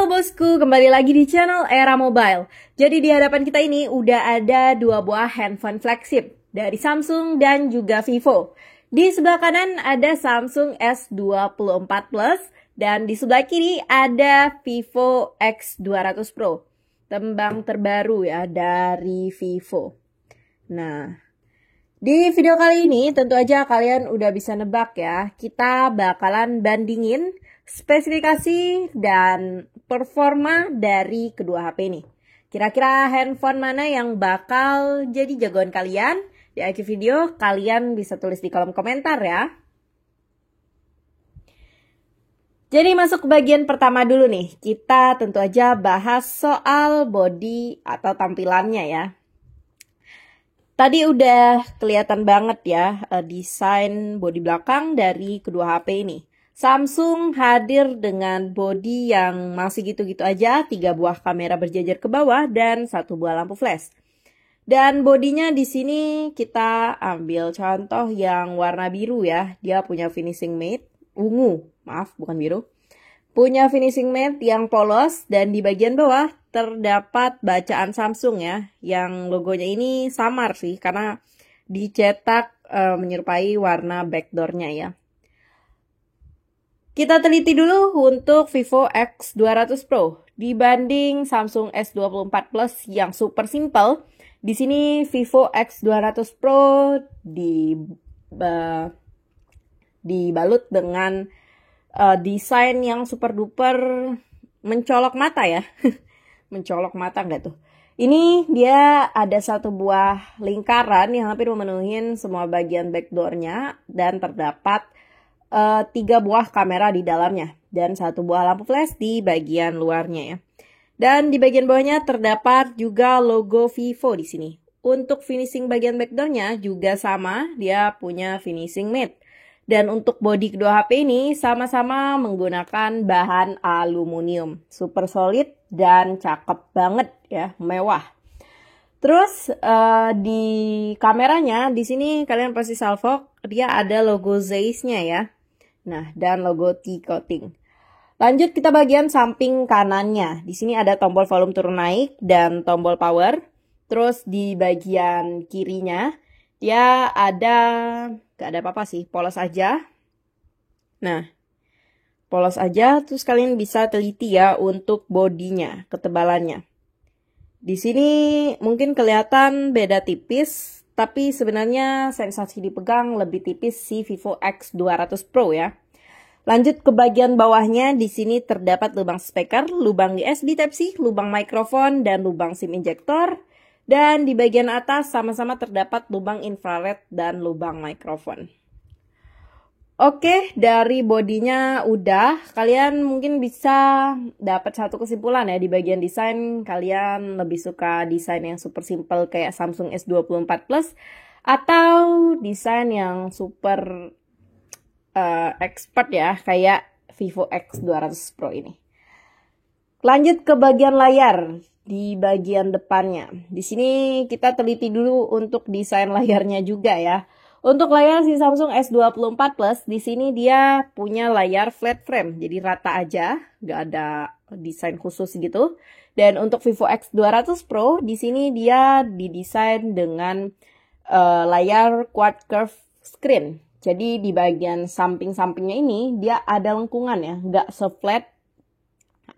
Halo bosku, kembali lagi di channel Era Mobile. Jadi di hadapan kita ini udah ada dua buah handphone flagship dari Samsung dan juga Vivo. Di sebelah kanan ada Samsung S24 Plus dan di sebelah kiri ada Vivo X200 Pro. Tembang terbaru ya dari Vivo. Nah, di video kali ini tentu aja kalian udah bisa nebak ya. Kita bakalan bandingin spesifikasi dan performa dari kedua HP ini. Kira-kira handphone mana yang bakal jadi jagoan kalian? Di akhir video kalian bisa tulis di kolom komentar ya. Jadi masuk ke bagian pertama dulu nih. Kita tentu aja bahas soal body atau tampilannya ya. Tadi udah kelihatan banget ya desain bodi belakang dari kedua HP ini. Samsung hadir dengan bodi yang masih gitu-gitu aja, 3 buah kamera berjajar ke bawah dan 1 buah lampu flash. Dan bodinya di sini kita ambil contoh yang warna biru ya. Dia punya finishing matte ungu, maaf bukan biru. Punya finishing matte yang polos dan di bagian bawah terdapat bacaan Samsung ya. Yang logonya ini samar sih karena dicetak menyerupai warna backdoornya ya. Kita teliti dulu untuk Vivo X200 Pro dibanding Samsung S24 Plus yang super simple. Di sini Vivo X200 Pro dibalut dengan desain yang super duper mencolok mata ya. Mencolok mata nggak tuh? Ini dia ada 1 buah lingkaran yang hampir memenuhi semua bagian backdoornya dan terdapat 3 buah kamera di dalamnya dan 1 buah lampu flash di bagian luarnya ya. Dan di bagian bawahnya terdapat juga logo Vivo di sini. Untuk finishing bagian backdoornya juga sama, dia punya finishing matte. Dan untuk bodi kedua HP ini sama-sama menggunakan bahan aluminium, super solid dan cakep banget ya, mewah. Terus di kameranya di sini kalian pasti salvo, dia ada logo Zeiss-nya ya. Nah, dan logo T-coating. Lanjut kita bagian samping kanannya. Di sini ada tombol volume turun naik dan tombol power. Terus di bagian kirinya dia gak ada apa-apa sih, polos aja. Nah, polos aja. Terus kalian bisa teliti ya untuk bodinya, ketebalannya. Di sini mungkin kelihatan beda tipis. Tapi sebenarnya sensasi dipegang lebih tipis si Vivo X200 Pro ya. Lanjut ke bagian bawahnya, di sini terdapat lubang speaker, lubang USB Type-C, lubang mikrofon, dan lubang SIM injektor. Dan di bagian atas sama-sama terdapat lubang infrared dan lubang mikrofon. Oke, dari bodinya udah, kalian mungkin bisa dapat satu kesimpulan ya di bagian desain. Kalian lebih suka desain yang super simple kayak Samsung S24 Plus atau desain yang super expert ya kayak Vivo X200 Pro ini. Lanjut ke bagian layar di bagian depannya. Di sini kita teliti dulu untuk desain layarnya juga ya. Untuk layar si Samsung S24 Plus, di sini dia punya layar flat frame, jadi rata aja, nggak ada desain khusus gitu. Dan untuk Vivo X200 Pro, di sini dia didesain dengan layar quad curve screen. Jadi di bagian samping-sampingnya ini dia ada lengkungan ya, nggak se-flat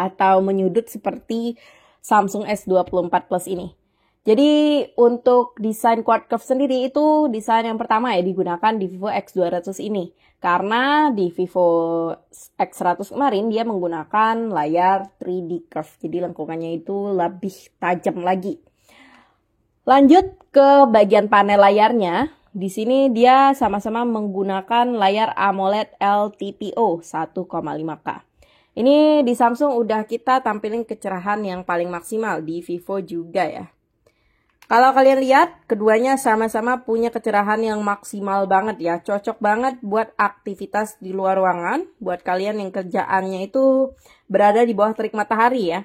atau menyudut seperti Samsung S24 Plus ini. Jadi untuk desain quad curve sendiri itu desain yang pertama ya digunakan di Vivo X200 ini. Karena di Vivo X100 kemarin dia menggunakan layar 3D curve. Jadi lengkungannya itu lebih tajam lagi. Lanjut ke bagian panel layarnya. Di sini dia sama-sama menggunakan layar AMOLED LTPO 1,5K. Ini di Samsung udah kita tampilin kecerahan yang paling maksimal, di Vivo juga ya. Kalau kalian lihat, keduanya sama-sama punya kecerahan yang maksimal banget ya. Cocok banget buat aktivitas di luar ruangan. Buat kalian yang kerjaannya itu berada di bawah terik matahari ya.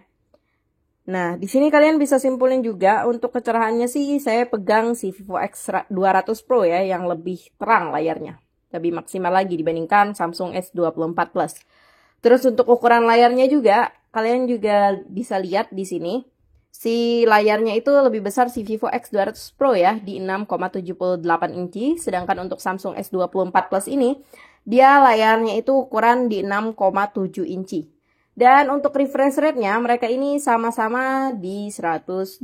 Nah, di sini kalian bisa simpulin juga untuk kecerahannya sih saya pegang si Vivo X200 Pro ya yang lebih terang layarnya. Lebih maksimal lagi dibandingkan Samsung S24 Plus. Terus untuk ukuran layarnya juga, kalian juga bisa lihat di sini. Si layarnya itu lebih besar si Vivo X200 Pro ya, di 6,78 inci. Sedangkan untuk Samsung S24 Plus ini, dia layarnya itu ukuran di 6,7 inci. Dan untuk refresh rate-nya, mereka ini sama-sama di 120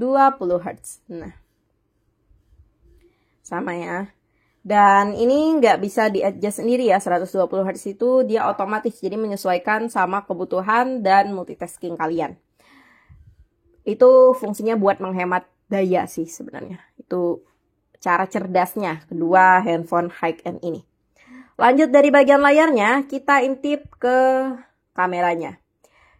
Hz. Nah, sama ya. Dan ini nggak bisa di-adjust sendiri ya, 120 Hz itu dia otomatis, jadi menyesuaikan sama kebutuhan dan multitasking kalian. Itu fungsinya buat menghemat daya sih sebenarnya. Itu cara cerdasnya kedua handphone high-end ini. Lanjut dari bagian layarnya, kita intip ke kameranya.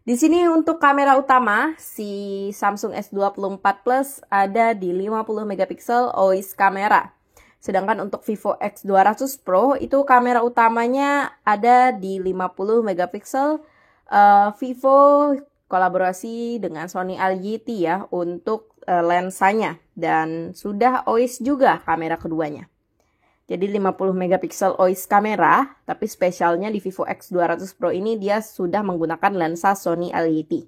Di sini untuk kamera utama, si Samsung S24 Plus ada di 50 megapiksel OIS kamera. Sedangkan untuk Vivo X200 Pro itu kamera utamanya ada di 50 megapiksel. Vivo kolaborasi dengan Sony LGT ya untuk lensanya. Dan sudah OIS juga kamera keduanya. Jadi 50 megapiksel OIS kamera, tapi spesialnya di Vivo X200 Pro ini dia sudah menggunakan lensa Sony LGT.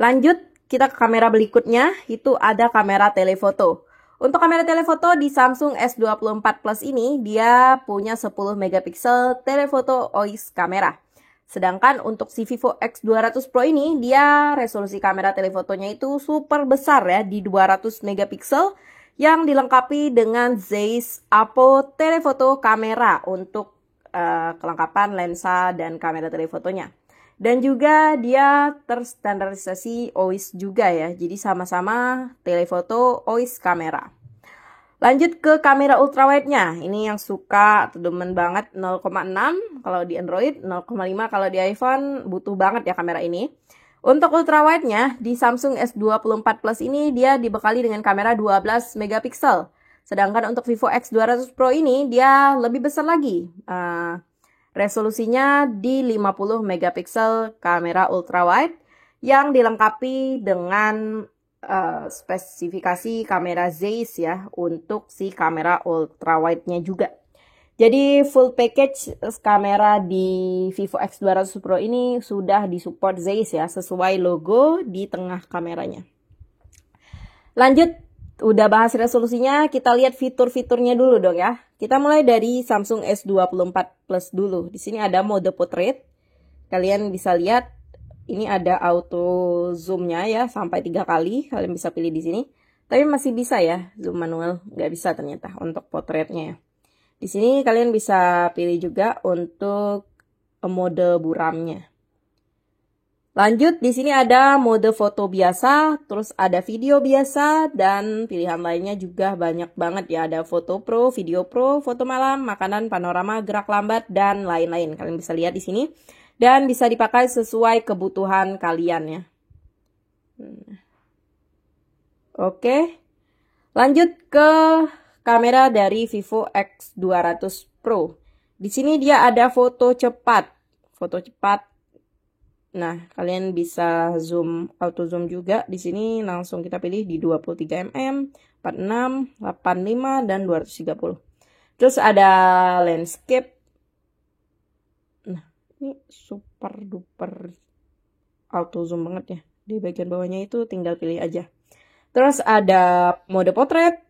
Lanjut, kita ke kamera berikutnya, itu ada kamera telefoto. Untuk kamera telefoto di Samsung S24 Plus ini, dia punya 10 megapiksel telefoto OIS kamera. Sedangkan untuk si Vivo X200 Pro ini, dia resolusi kamera telefotonya itu super besar ya, di 200 megapiksel, yang dilengkapi dengan Zeiss Apo Telefoto kamera untuk kelengkapan lensa dan kamera telefotonya. Dan juga dia terstandarisasi OIS juga ya, jadi sama-sama telefoto OIS kamera. Lanjut ke kamera ultrawide-nya, ini yang suka atau demen banget 0,6 kalau di Android, 0,5 kalau di iPhone, butuh banget ya kamera ini. Untuk ultrawide-nya di Samsung S24 Plus ini dia dibekali dengan kamera 12 megapiksel. Sedangkan untuk Vivo X200 Pro ini dia lebih besar lagi. Resolusinya di 50 megapiksel kamera ultrawide yang dilengkapi dengan spesifikasi kamera Zeiss ya untuk si kamera ultrawide-nya juga. Jadi full package kamera di Vivo X200 Pro ini sudah disupport Zeiss ya, sesuai logo di tengah kameranya. Lanjut, udah bahas resolusinya, kita lihat fitur-fiturnya dulu dong ya. Kita mulai dari Samsung S24 Plus dulu. Di sini ada mode portrait. Kalian bisa lihat, ini ada auto zoom-nya ya, sampai 3 kali. Kalian bisa pilih di sini. Tapi masih bisa ya, zoom manual. Nggak bisa ternyata untuk portraitnya ya. Di sini kalian bisa pilih juga untuk mode buramnya. Lanjut, di sini ada mode foto biasa, terus ada video biasa, dan pilihan lainnya juga banyak banget ya. Ada foto pro, video pro, foto malam, makanan, panorama, gerak lambat, dan lain-lain. Kalian bisa lihat di sini. Dan bisa dipakai sesuai kebutuhan kalian ya. Oke, lanjut ke kamera dari Vivo X200 Pro. Di sini dia ada foto cepat. Foto cepat. Nah, kalian bisa zoom, auto zoom juga. Di sini langsung kita pilih di 23 mm, 46, 85 dan 230. Terus ada landscape. Nah, ini super duper auto zoom banget ya. Di bagian bawahnya itu tinggal pilih aja. Terus ada mode portrait.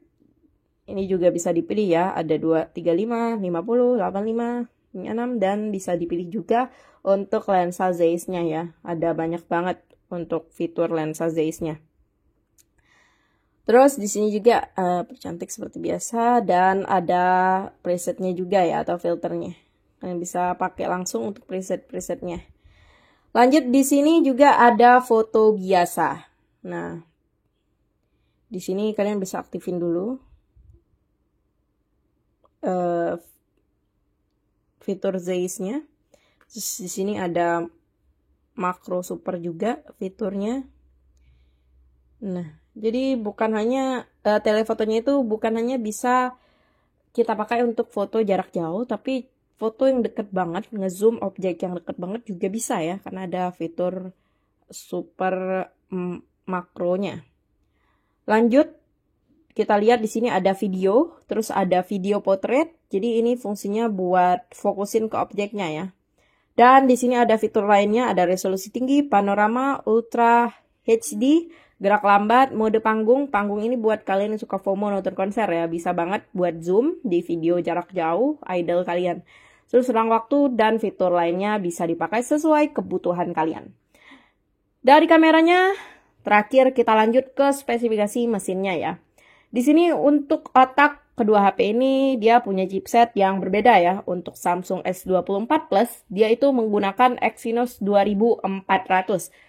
Ini juga bisa dipilih ya, ada 235, 50, 85, 6, dan bisa dipilih juga untuk lensa Zeiss-nya ya. Ada banyak banget untuk fitur lensa Zeiss-nya. Terus di sini juga percantik seperti biasa, dan ada presetnya juga ya, atau filternya. Kalian bisa pakai langsung untuk preset-presetnya. Lanjut, di sini juga ada foto biasa. Nah, di sini kalian bisa aktifin dulu fitur Zeiss-nya. Terus di sini ada makro super juga fiturnya. Nah, jadi bukan hanya telefotonya itu bukan hanya bisa kita pakai untuk foto jarak jauh, tapi foto yang deket banget, ngezoom objek yang deket banget juga bisa ya, karena ada fitur super makronya. Lanjut, kita lihat di sini ada video, terus ada video portrait. Jadi ini fungsinya buat fokusin ke objeknya ya. Dan di sini ada fitur lainnya, ada resolusi tinggi, panorama, ultra HD, gerak lambat, mode panggung. Panggung ini buat kalian yang suka FOMO nonton konser ya, bisa banget buat zoom di video jarak jauh idol kalian. Terus rentang waktu dan fitur lainnya bisa dipakai sesuai kebutuhan kalian. Dari kameranya, terakhir kita lanjut ke spesifikasi mesinnya ya. Di sini untuk otak kedua HP ini dia punya chipset yang berbeda ya. Untuk Samsung S24 Plus dia itu menggunakan Exynos 2400.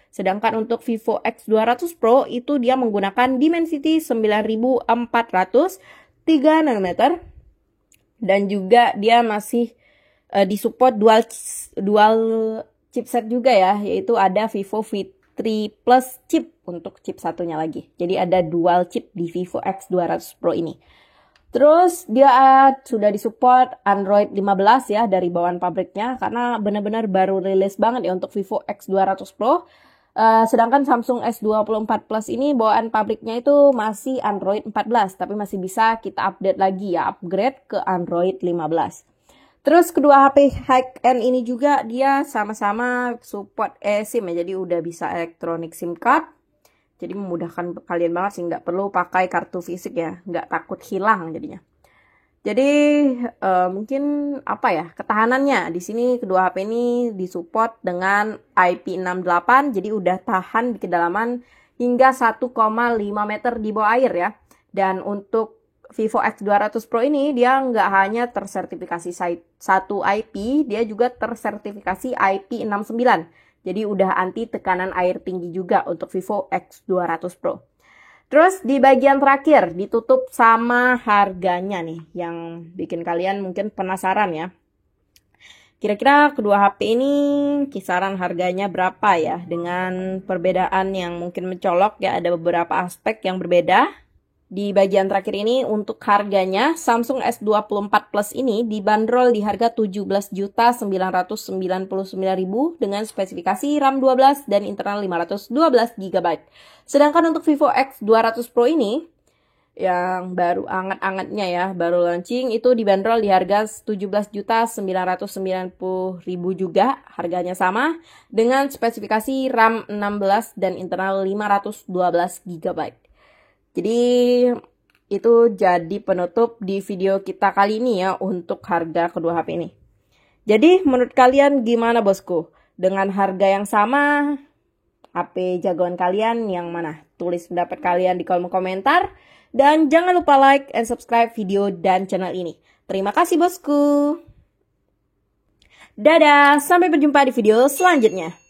Sedangkan untuk Vivo X200 Pro itu dia menggunakan Dimensity 9400 3 nanometer. Dan juga dia masih disupport dual chipset juga ya. Yaitu ada Vivo V3 Plus chip untuk chip satunya lagi. Jadi ada dual chip di Vivo X200 Pro ini. Terus dia sudah disupport Android 15 ya dari bawaan pabriknya karena benar-benar baru rilis banget ya untuk Vivo X200 Pro. Sedangkan Samsung S24 Plus ini bawaan pabriknya itu masih Android 14 tapi masih bisa kita update lagi ya, upgrade ke Android 15. Terus kedua HP high-end ini juga dia sama-sama support eSIM ya, jadi udah bisa electronic SIM card. Jadi memudahkan kalian banget sih, nggak perlu pakai kartu fisik ya, nggak takut hilang jadinya. Jadi mungkin apa ya, ketahanannya di sini kedua HP ini disupport dengan IP68, jadi udah tahan di kedalaman hingga 1,5 meter di bawah air ya. Dan untuk Vivo X200 Pro ini dia nggak hanya tersertifikasi 1 IP, dia juga tersertifikasi IP69. Jadi udah anti tekanan air tinggi juga untuk Vivo X200 Pro. Terus di bagian terakhir ditutup sama harganya nih yang bikin kalian mungkin penasaran ya. Kira-kira kedua HP ini kisaran harganya berapa ya? Dengan perbedaan yang mungkin mencolok ya, ada beberapa aspek yang berbeda. Di bagian terakhir ini untuk harganya Samsung S24 Plus ini dibanderol di harga 17.999.000 dengan spesifikasi RAM 12 dan internal 512 GB. Sedangkan untuk Vivo X200 Pro ini yang baru anget-angetnya ya, baru launching itu dibanderol di harga 17.990.000 juga, harganya sama dengan spesifikasi RAM 16 dan internal 512 GB. Jadi itu jadi penutup di video kita kali ini ya untuk harga kedua HP ini. Jadi menurut kalian gimana bosku? Dengan harga yang sama, HP jagoan kalian yang mana? Tulis pendapat kalian di kolom komentar. Dan jangan lupa like and subscribe video dan channel ini. Terima kasih bosku. Dadah, sampai berjumpa di video selanjutnya.